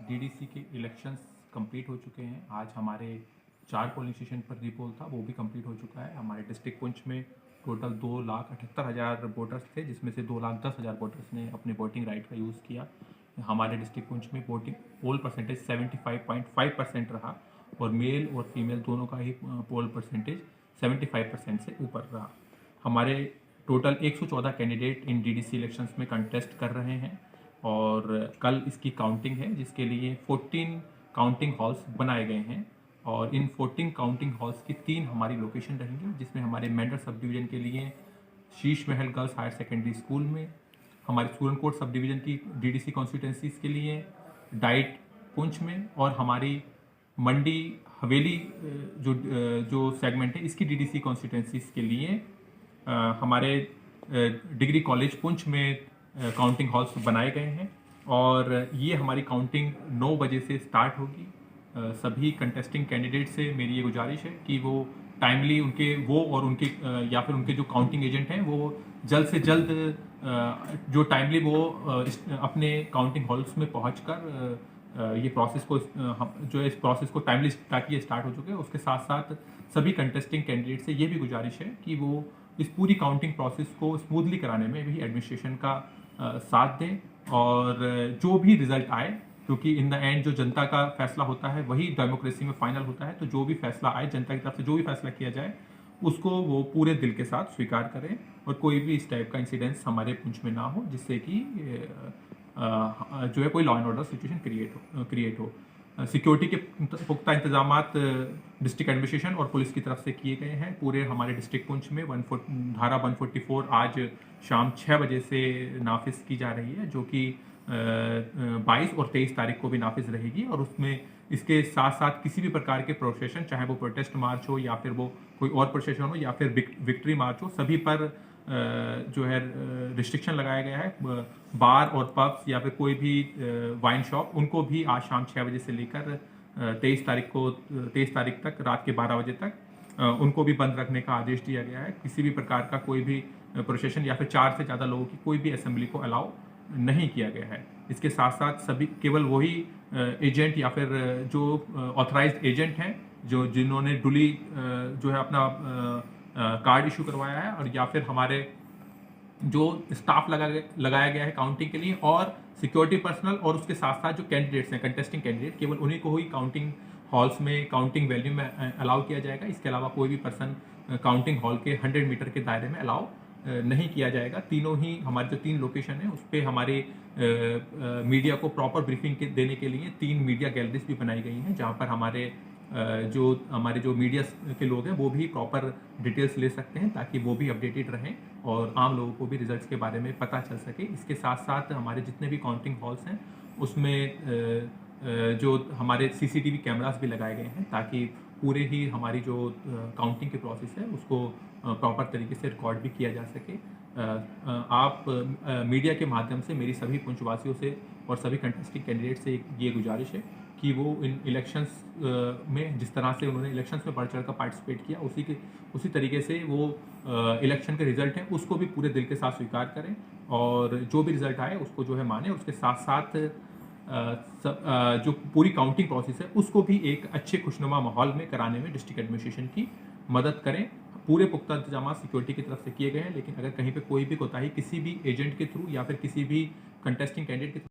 DDC के elections complete हो चुके हैं। आज हमारे 4 पोलिंग स्टेशन पर रीपोल था, वो भी कंप्लीट हो चुका है। हमारे डिस्ट्रिक्ट पुंछ में टोटल 2,78,000 वोटर्स थे, जिसमें से 2,10,000 वोटर्स ने अपने वोटिंग राइट का यूज़ किया। हमारे डिस्ट्रिक्ट पुंछ में वोटिंग पोल परसेंटेज 75.5% रहा और मेल और फीमेल दोनों का ही पोल परसेंटेज 75% से ऊपर रहा। हमारे total 114 candidate in DDC elections में कंटेस्ट कर रहे हैं और कल इसकी काउंटिंग है, जिसके लिए 14 काउंटिंग हॉल्स बनाए गए हैं और इन 14 काउंटिंग हॉल्स की 3 हमारी लोकेशन रहेंगी, जिसमें हमारे मेंढर सब डिवीज़न के लिए Sheesh Mahal girls higher secondary school में, हमारे सूरनकोट सब डिवीज़न की डीडीसी कॉन्स्टिट्यूंसीज़ के लिए डाइट पुंछ में और हमारी मंडी हवेली जो सेगमेंट है इसकी डीडीसी कॉन्स्टिट्यूंसीज़ के लिए हमारे डिग्री कॉलेज पुंछ में काउंटिंग हॉल्स बनाए गए हैं और ये हमारी काउंटिंग 9 बजे से स्टार्ट होगी। सभी कंटेस्टिंग कैंडिडेट से मेरी ये गुजारिश है कि वो टाइमली उनके या फिर उनके जो काउंटिंग एजेंट हैं वो जल्द से जल्द जो टाइमली वो अपने काउंटिंग हॉल्स में पहुंचकर ये प्रोसेस को जो इस प्रोसेस को टाइमली ताकि ये स्टार्ट हो चुके। उसके साथ साथ सभी कंटेस्टिंग कैंडिडेट से ये भी गुजारिश है कि वो इस पूरी काउंटिंग प्रोसेस को स्मूथली कराने में भी एडमिनिस्ट्रेशन का साथ दें और जो भी रिजल्ट आए, क्योंकि इन द एंड जो जनता का फैसला होता है वही डेमोक्रेसी में फाइनल होता है, तो जो भी फैसला आए, जनता की तरफ से जो भी फैसला किया जाए उसको वो पूरे दिल के साथ स्वीकार करें और कोई भी इस टाइप का इंसिडेंस हमारे पुंछ में ना हो, जिससे कि जो है कोई law and order situation create हो। सिक्योरिटी के पुख्ता इंतजाम डिस्ट्रिक्ट एडमिनिस्ट्रेशन और पुलिस की तरफ से किए गए हैं। पूरे हमारे डिस्ट्रिक्ट पुंछ में धारा 144 आज शाम 6 बजे से नाफिज की जा रही है, जो कि 22 और 23 तारीख को भी नाफिज रहेगी और उसमें इसके साथ साथ किसी भी प्रकार के प्रोसेशन, चाहे वो प्रोटेस्ट मार्च हो या फिर वो कोई और प्रोसेशन हो या फिर विक्ट्री मार्च हो, सभी पर जो है रिस्ट्रिक्शन लगाया गया है। बार और पब्स या फिर कोई भी वाइन शॉप, उनको भी आज शाम 6 बजे से लेकर 23 तारीख तक रात के 12 बजे तक उनको भी बंद रखने का आदेश दिया गया है। किसी भी प्रकार का कोई भी प्रोसेशन या फिर 4 से ज़्यादा लोगों की कोई भी असेंबली को अलाउ नहीं किया गया है। इसके साथ साथ सभी केवल वही एजेंट या फिर जो ऑथराइज्ड एजेंट हैं जिन्होंने डुली जो है अपना कार्ड इशू करवाया है और या फिर हमारे जो स्टाफ लगाया गया है काउंटिंग के लिए और सिक्योरिटी पर्सनल और उसके साथ साथ जो कैंडिडेट्स हैं, कंटेस्टिंग कैंडिडेट, केवल उन्हीं को ही काउंटिंग हॉल्स में काउंटिंग वैल्यू में अलाउ किया जाएगा। इसके अलावा कोई भी पर्सन काउंटिंग हॉल के 100 मीटर के दायरे में अलाउ नहीं किया जाएगा। तीनों ही हमारी जो 3 लोकेशन है उस पर हमारे मीडिया को प्रॉपर ब्रीफिंग देने के लिए 3 मीडिया गैलरीज भी बनाई गई हैं, जहाँ पर हमारे जो मीडिया के लोग हैं वो भी प्रॉपर डिटेल्स ले सकते हैं ताकि वो भी अपडेटेड रहें और आम लोगों को भी रिजल्ट्स के बारे में पता चल सके। इसके साथ साथ हमारे जितने भी काउंटिंग हॉल्स हैं उसमें जो हमारे सीसीटीवी कैमरास भी लगाए गए हैं ताकि पूरे ही हमारी जो काउंटिंग के प्रोसेस है उसको प्रॉपर तरीके से रिकॉर्ड भी किया जा सके। आप मीडिया के माध्यम से मेरी सभी पुंछवासियों से और सभी कंटेस्टिंग कैंडिडेट से ये गुजारिश है कि वो इन इलेक्शंस में जिस तरह से उन्होंने इलेक्शंस में बढ़ चढ़ कर पार्टिसिपेट किया उसी तरीके से वो इलेक्शन के रिजल्ट हैं उसको भी पूरे दिल के साथ स्वीकार करें और जो भी रिजल्ट आए उसको जो है माने। उसके साथ साथ जो पूरी काउंटिंग प्रोसेस है उसको भी एक अच्छे खुशनुमा माहौल में कराने में डिस्ट्रिक्ट एडमिनिस्ट्रेशन की मदद करें। पूरे पुख्ता इंतजाम सिक्योरिटी की तरफ से किए गए हैं, लेकिन अगर कहीं पे कोई भी कोताही किसी भी एजेंट के थ्रू या फिर किसी भी कंटेस्टिंग कैंडिडेट की